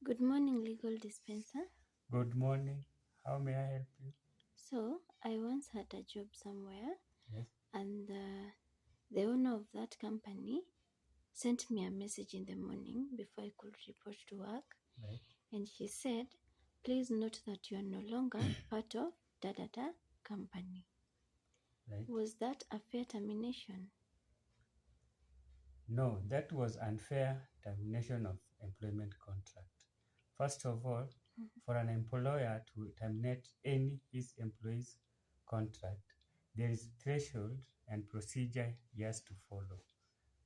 Good morning, legal dispenser. Good morning. How may I help you? So, I once had a job somewhere, Yes. and the owner of that company sent me a message in the morning before I could report to work. Right. And she said, please note that you are no longer part of da da da company. Right. Was that a fair termination? No, that was unfair termination of employment contract. First of all, for an employer to terminate any his employee's contract, there is threshold and procedure he has to follow,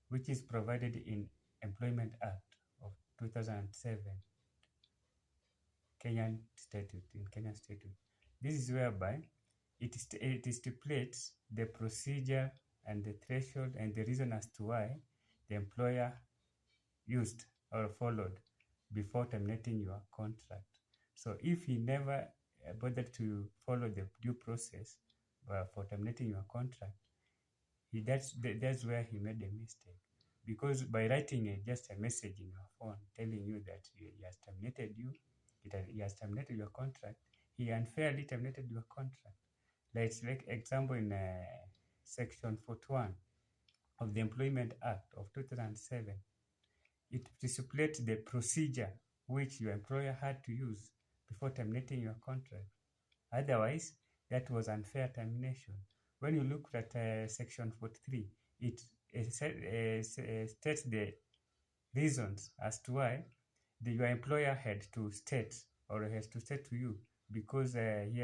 which is provided in Employment Act of 2007, Kenyan statute. This is whereby it stipulates the procedure and the threshold and the reason as to why the employer used or followed before terminating your contract. So if he never bothered to follow the due process for terminating your contract, that's where he made a mistake. Because by writing just a message in your phone telling you that he has terminated you, he has terminated your contract, he unfairly terminated your contract. Let's take example in Section 41 of the Employment Act of 2007. It stipulates the procedure which your employer had to use before terminating your contract. Otherwise, that was unfair termination. When you look at Section 43, it states the reasons as to why your employer had to state or has to state to you because he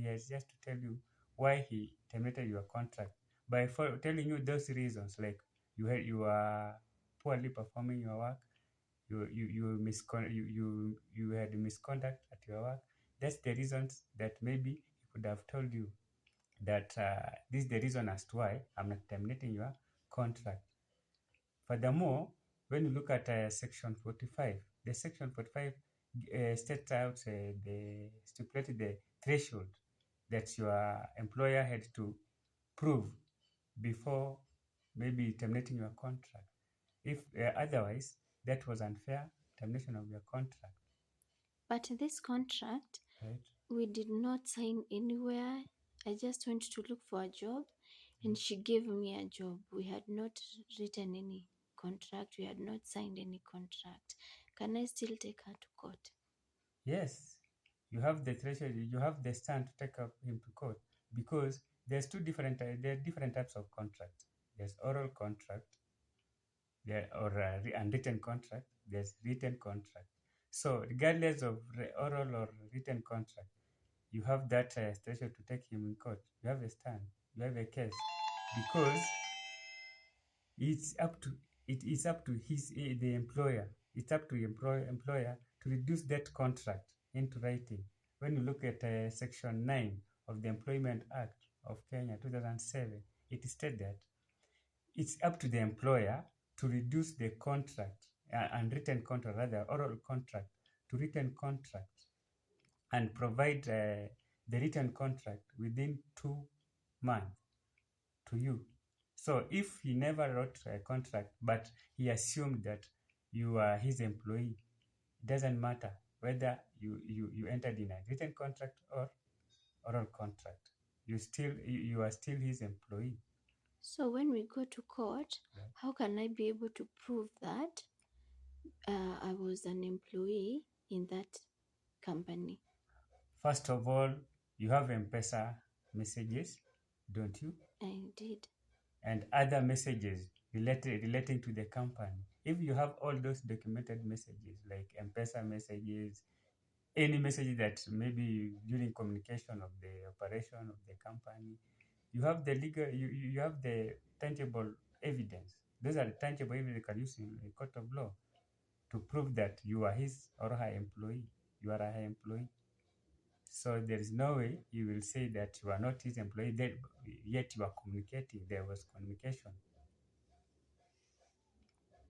has just to tell you why he terminated your contract by telling you those reasons, like you are poorly performing your work, you had misconduct at your work. That's the reasons that maybe he could have told you that this is the reason as to why I'm not terminating your contract. Furthermore, when you look at Section 45, the Section 45 states out the stipulated the threshold that your employer had to prove before maybe terminating your contract. If otherwise, that was unfair termination of your contract. But this contract, Right. we did not sign anywhere. I just went to look for a job and she gave me a job. We had not written any contract, we had not signed any contract. Can I still take her to court? Yes, you have the threshold, you have the stand to take up him to court because there are different types of contract. There's oral contract, unwritten contract. There's written contract. So regardless of oral or written contract, you have that threshold to take him in court. You have a stand. You have a case because it's up to it is up to the employer. It's up to the employer to reduce that contract into writing. When you look at Section 9 of the Employment Act of Kenya 2007, it states that it's up to the employer to reduce the contract, unwritten contract, rather oral contract, to written contract and provide the written contract within 2 months to you. So if he never wrote a contract, but he assumed that you are his employee, it doesn't matter whether you entered in a written contract or oral contract. You are still his employee. So when we go to court, Right. how can I be able to prove that I was an employee in that company? First of all, you have M-Pesa messages, don't you? I did. And other messages relating to the company. If you have all those documented messages like M-Pesa messages, any message that maybe during communication of the operation of the company, you have the legal, you have the tangible evidence. Those are the tangible evidence you can use in a court of law to prove that you are his or her employee. You are her employee. So there is no way you will say that you are not his employee, yet you are communicating. There was communication